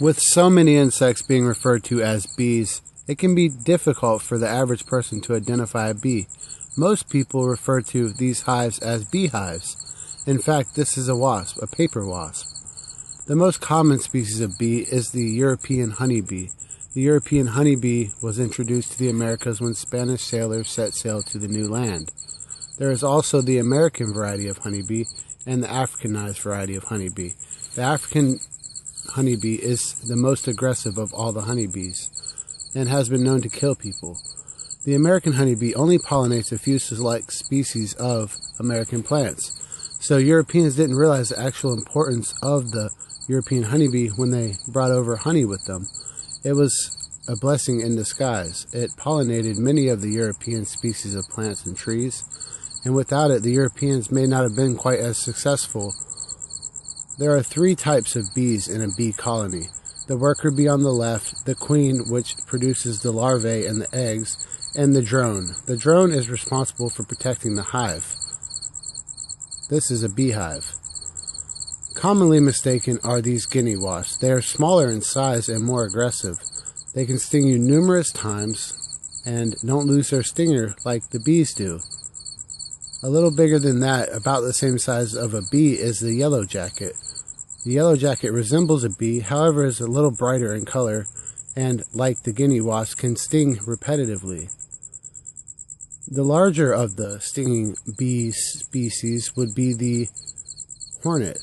With so many insects being referred to as bees, it can be difficult for the average person to identify a bee. Most people refer to these hives as beehives. In fact, this is a wasp, a paper wasp. The most common species of bee is the European honeybee. The European honeybee was introduced to the Americas when Spanish sailors set sail to the new land. There is also the American variety of honeybee and the africanized variety of honeybee. The African honeybee is the most aggressive of all the honeybees and has been known to kill people. The American honeybee only pollinates a few select species of American plants. So Europeans didn't realize the actual importance of the European honeybee when they brought over honey with them. It was a blessing in disguise. It pollinated many of the European species of plants and trees, and without it, the Europeans may not have been quite as successful. There are 3 types of bees in a bee colony. The worker bee on the left, the queen, which produces the larvae and the eggs, and the drone. The drone is responsible for protecting the hive. This is a beehive. Commonly mistaken are these guinea wasps. They are smaller in size and more aggressive. They can sting you numerous times and don't lose their stinger like the bees do. A little bigger than that, about the same size of a bee, is the yellow jacket. The yellow jacket resembles a bee, however is a little brighter in color and, like the guinea wasp, can sting repetitively. The larger of the stinging bee species would be the hornet.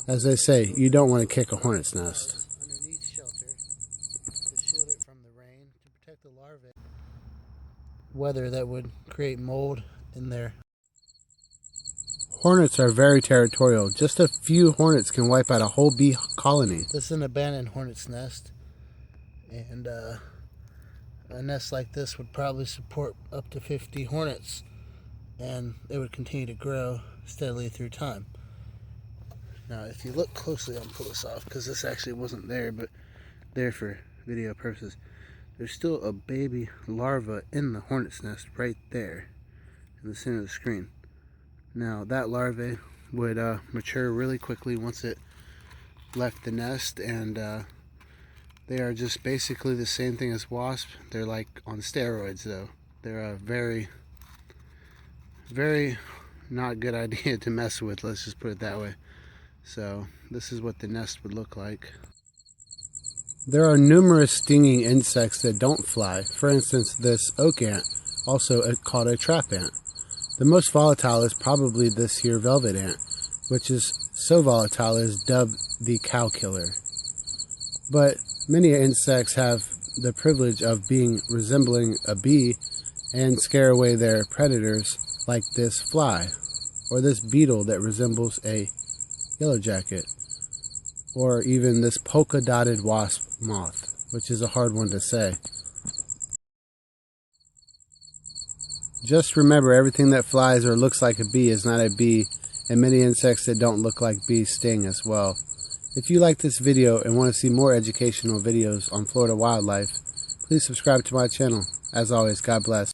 As they say, you don't want to kick a hornet's nest. Underneath shelter to shield it from the rain, to protect the larvae. Weather that would create mold in there. Hornets are very territorial. Just a few hornets can wipe out a whole bee colony. This is an abandoned hornet's nest, and a nest like this would probably support up to 50 hornets, and it would continue to grow steadily through time. Now, if you look closely, I'll pull this off because this actually wasn't there, but there for video purposes. There's still a baby larva in the hornet's nest right there in the center of the screen. Now, that larvae would mature really quickly once it left the nest, and they are just basically the same thing as wasps. They're like on steroids, though. They're a very, very not good idea to mess with, let's just put it that way. So this is what the nest would look like. There are numerous stinging insects that don't fly. For instance, this oak ant, also called a trap ant. The most volatile is probably this here velvet ant, which is so volatile it is dubbed the cow killer. But many insects have the privilege of resembling a bee and scare away their predators, like this fly, or this beetle that resembles a yellow jacket, or even this polka dotted wasp moth, which is a hard one to say. Just remember, everything that flies or looks like a bee is not a bee, and many insects that don't look like bees sting as well. If you like this video and want to see more educational videos on Florida wildlife, please subscribe to my channel. As always, God bless.